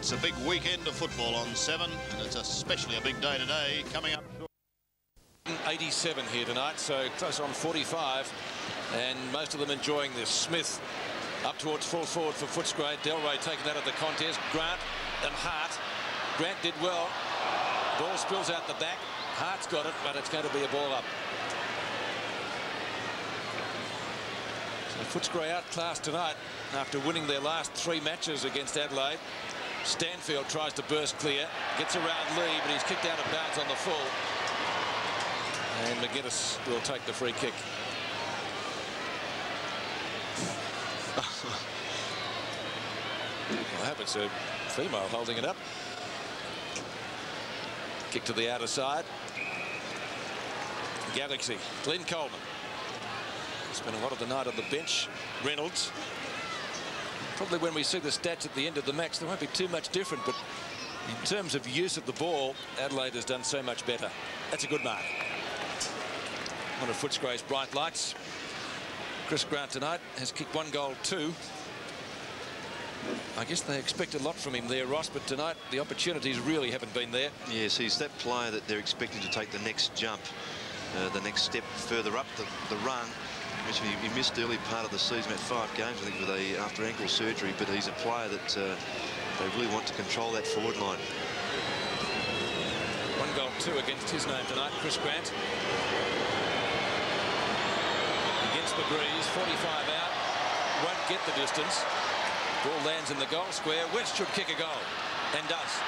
It's a big weekend of football on 7, and it's especially a big day today coming up. 87 here tonight, so close on 45, and most of them enjoying this. Smith up towards full forward for Footscray. Delray taken out of the contest. Grant and Hart. Grant did well. Ball spills out the back. Hart's got it, but it's going to be a ball up. So Footscray outclassed tonight after winning their last 3 matches against Adelaide. Stanfield tries to burst clear, gets around Lee, but he's kicked out of bounds on the full. And McGuinness will take the free kick. I hope it's a female holding it up. Kick to the outer side. Galaxy. Glenn Coleman. Spent a lot of the night on the bench. Reynolds. Probably when we see the stats at the end of the match, there won't be too much different, but in terms of use of the ball, Adelaide has done so much better. That's a good mark. One of Footscray's bright lights. Chris Grant tonight has kicked 1 goal, 2. I guess they expect a lot from him there, Ross, but tonight the opportunities really haven't been there. Yes, he's that player that they're expecting to take the next jump, the next step further up the run. He missed the early part of the season, at 5 games, I think, with after ankle surgery, but he's a player that they really want to control that forward line. 1 goal, 2 against his name tonight, Chris Grant. Against the breeze, 45 out, won't get the distance. Ball lands in the goal square. West should kick a goal, and does.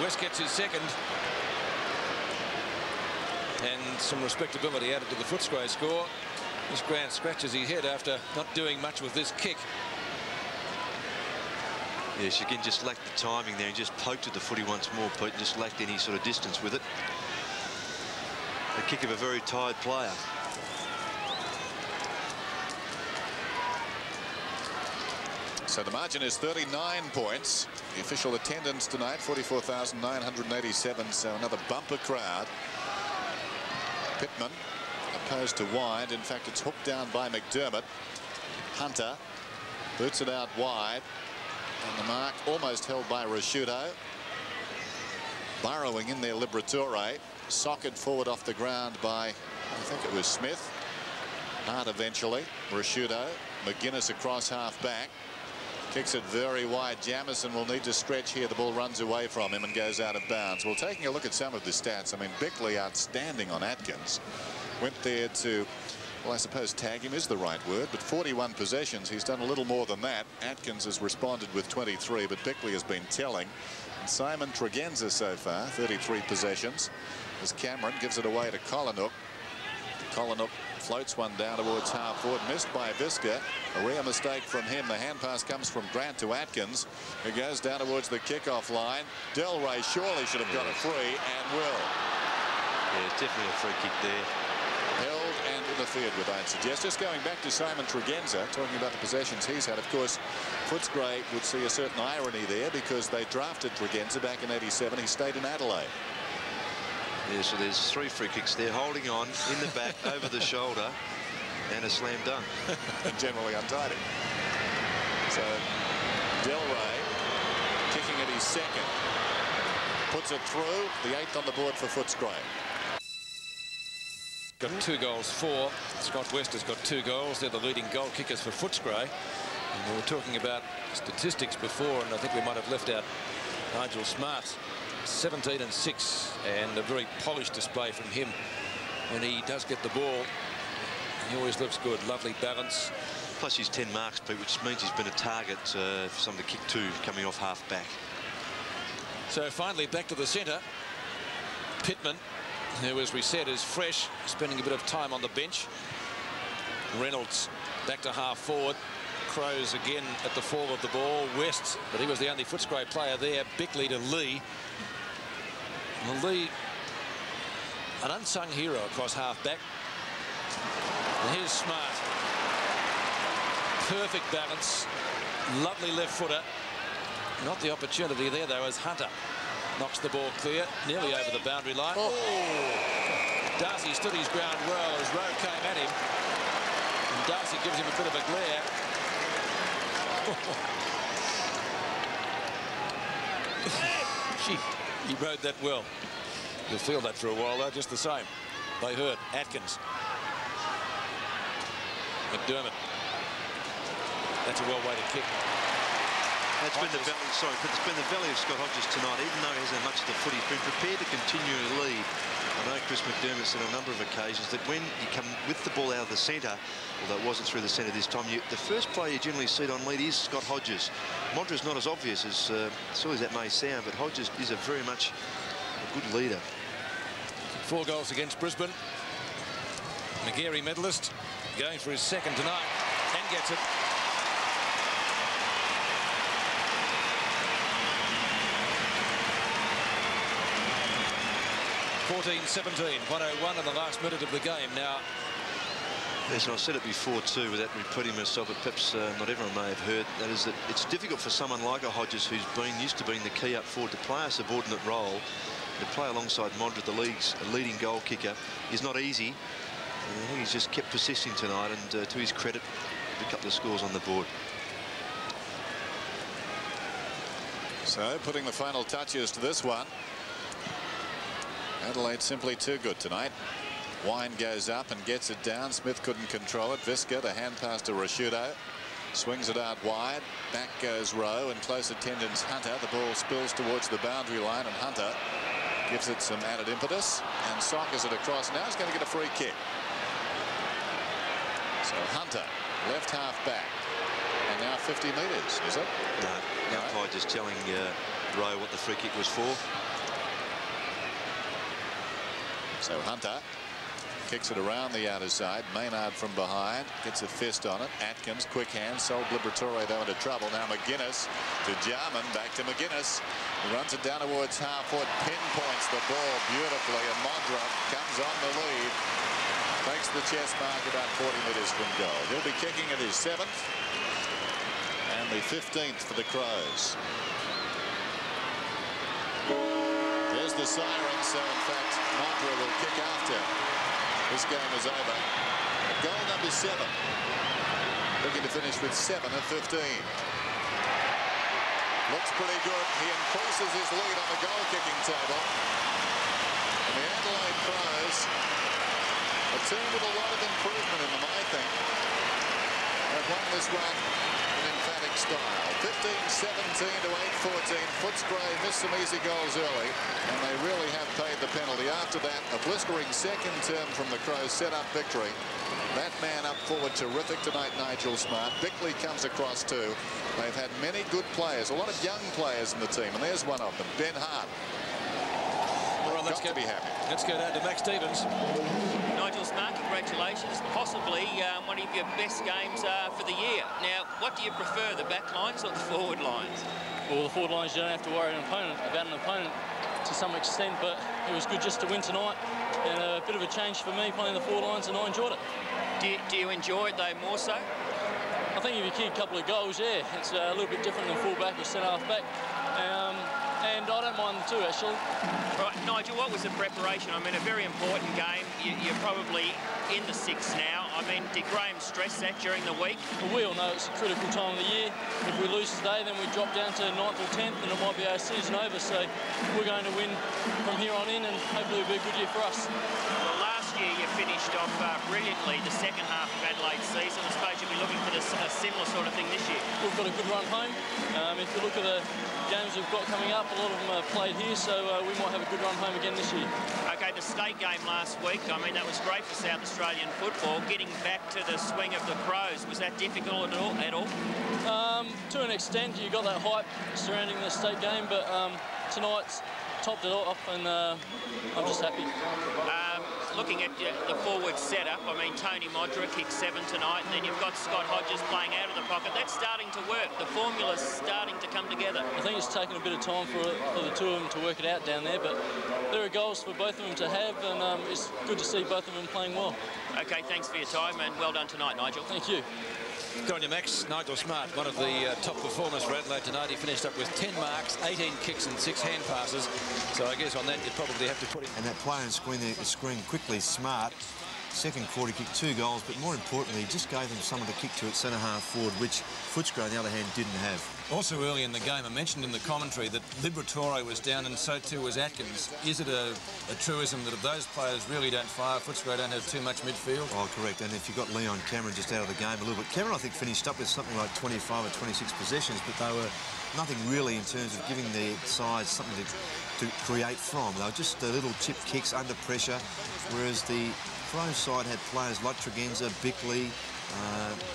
West gets his second. And some respectability added to the Footscray score. This Grant scratches his head after not doing much with this kick. Yes, again, just lacked the timing there. He just poked at the footy once more, but just lacked any sort of distance with it. The kick of a very tired player. So the margin is 39 points. The official attendance tonight, 44,987. So another bumper crowd. Pittman opposed to wide. In fact, it's hooked down by McDermott. Hunter boots it out wide. And the mark almost held by Rasciuto. Burrowing in there, Liberatore. Socked forward off the ground by, I think it was Smith. Hart eventually. Rasciuto. McGuinness across half back. Kicks it very wide. Jamieson will need to stretch here. The ball runs away from him and goes out of bounds. Well, taking a look at some of the stats, I mean, Bickley outstanding on Atkins. Went there to, well, I suppose tag him is the right word, but 41 possessions. He's done a little more than that. Atkins has responded with 23, but Bickley has been telling. And Simon Tregenza so far, 33 possessions. As Cameron gives it away to Collinhook. Collinhook floats one down towards half forward, missed by Visca. A rare mistake from him. The hand pass comes from Grant to Atkins, who goes down towards the kickoff line. Delray surely should have got it free, and will. Yeah, it's definitely a free kick there. Held and interfered with, I'd suggest. Just going back to Simon Tregenza, talking about the possessions he's had, of course, Footscray would see a certain irony there because they drafted Tregenza back in '87. He stayed in Adelaide. Yeah, so there's 3 free kicks there, holding on in the back, over the shoulder, and a slam dunk. And generally untidy. So Delray kicking at his second. Puts it through. The 8th on the board for Footscray. Got 2 goals, 4. Scott West has got 2 goals. They're the leading goal kickers for Footscray. And we were talking about statistics before, and I think we might have left out Nigel Smart. 17 and 6, and a very polished display from him when he does get the ball. He always looks good. Lovely balance. Plus he's 10 marks, Pete, which means he's been a target for some of the kick 2 coming off half back. So finally back to the centre. Pittman, who, as we said, is fresh, spending a bit of time on the bench. Reynolds back to half forward. Crows again at the fall of the ball. West, but he was the only Footscray player there. Bickley to Lee. Well, Lee, an unsung hero across half back. And here's Smart. Perfect balance. Lovely left footer. Not the opportunity there, though, as Hunter knocks the ball clear, nearly over the boundary line. Oh. Darcy stood his ground well as Rowe came at him. And Darcy gives him a bit of a glare. He rode that well. You'll feel that for a while, though, just the same. They hurt. Atkins. McDermott. That's a well-weighted kick. It's been the belly, sorry, but it's been the belly of Scott Hodges tonight. Even though he hasn't much of the foot, he's been prepared to continue to lead. I know Chris McDermott said on a number of occasions that when you come with the ball out of the centre, although it wasn't through the centre this time, the first player you generally see on lead is Scott Hodges. Mondra's not as obvious as silly as that may sound, but Hodges is a very much a good leader. 4 goals against Brisbane. McGarry medalist, going for his second tonight, and gets it. (14-17), 1:01 in the last minute of the game now. Yes, and I said it before too, without repeating myself, but perhaps not everyone may have heard, that is that it's difficult for someone like a Hodges who's been used to being the key up forward to play a subordinate role, to play alongside Mondra, the league's leading goal kicker, is not easy. And I think he's just kept persisting tonight, and to his credit, a couple of scores on the board. So putting the final touches to this one. Adelaide simply too good tonight. Wine goes up and gets it down. Smith couldn't control it. Visca, the hand pass to Rashudo. Swings it out wide. Back goes Rowe, and close attendance Hunter. The ball spills towards the boundary line, and Hunter gives it some added impetus and sockers it across. Now he's going to get a free kick. So Hunter, left half back. And now 50 metres, is it? No, umpire just telling Rowe what the free kick was for. So Hunter kicks it around the outer side. Maynard from behind gets a fist on it. Atkins, quick hand, sold Liberatore though into trouble. Now McGuinness to Jarman, back to McGuinness. He runs it down towards half foot, pinpoints the ball beautifully, and Mondra comes on the lead. Takes the chest mark about 40 metres from goal. He'll be kicking at his 7th and the 15th for the Crows. There's the siren, so in fact Mondra will kick after this game is over. Goal number 7. Looking to finish with 7 of 15. Looks pretty good. He increases his lead on the goal kicking table. And the Adelaide Crows, a team with a lot of improvement in them, I think, have won this one in emphatic style. 15-17 to 8-14. Footscray missed some easy goals early, and they really have paid the penalty. After that, a blistering second term from the Crows set up victory. That man up forward, terrific tonight, Nigel Smart. Bickley comes across too. They've had many good players, a lot of young players in the team, and there's one of them, Ben Hart. Well, let's go, be happy. Let's go down to Max Stevens. Nigel Smart, congratulations. Possibly one of your best games for the year. Now, what do you prefer, the back lines or the forward lines? Well, the forward lines, you don't have to worry about an opponent to some extent, but it was good just to win tonight, and a bit of a change for me playing the forward lines, and I enjoyed it. Do you enjoy it though more so? I think if you kick a couple of goals, yeah, it's a little bit different than full-back or centre-half-back. And I don't mind them too, actually. Right, Nigel, what was the preparation? I mean, a very important game. You're probably in the 6th now. I mean, did Graham stress that during the week? Well, we all know it's a critical time of the year. If we lose today, then we drop down to 9th or 10th, and it might be our season over. So we're going to win from here on in, and hopefully it'll be a good year for us. Well, last year you finished off brilliantly the second half of Adelaide's season. I suppose you'll be looking for a similar sort of thing this year. We've got a good run home. If you look at the games we've got coming up, a lot of them are played here, so we might have a good run home again this year. Okay, the state game last week, I mean, that was great for South Australian football. Getting back to the swing of the Crows, was that difficult at all? To an extent, you got that hype surrounding the state game, but tonight's topped it off, and I'm just happy. Looking at the forward setup, I mean, Tony Mondra kicked 7 tonight, and then you've got Scott Hodges playing out of the pocket. That's starting to work. The formula's starting to come together. I think it's taken a bit of time for the two of them to work it out down there, but there are goals for both of them to have, and it's good to see both of them playing well. Okay, thanks for your time, and well done tonight, Nigel. Thank you. Go on you, Max. Nigel Smart, one of the top performers for Adelaide tonight. He finished up with 10 marks, 18 kicks and 6 hand passes. So I guess on that you'd probably have to put him. And that play on screen quickly, Smart second quarter, he kicked 2 goals, but more importantly, he just gave them someone to kick to at centre-half forward, which Footscray, on the other hand, didn't have. Also early in the game, I mentioned in the commentary that Liberatore was down and so too was Atkins. Is it a truism that if those players really don't fire, Footscray don't have too much midfield? Oh, correct. And if you've got Leon Cameron just out of the game a little bit. Cameron, I think, finished up with something like 25 or 26 possessions, but they were nothing really in terms of giving their sides something to create from. They were just little chip kicks under pressure, whereas the Crows side had players like Tregenza, Bickley,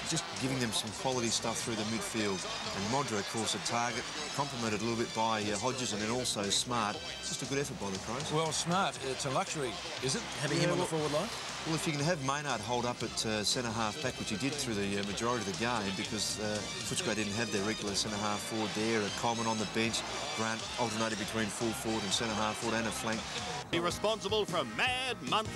just giving them some quality stuff through the midfield. And Modra, of course, a target, complemented a little bit by Hodges, and then also Smart. Just a good effort by the Crows. Well, Smart, it's a luxury, is it, having him on the forward line? Well, if you can have Maynard hold up at centre-half back, which he did through the majority of the game, because Footscray didn't have their regular centre-half forward there, a Coleman on the bench, Grant alternated between full forward and centre-half forward and a flank. Be responsible for a mad month of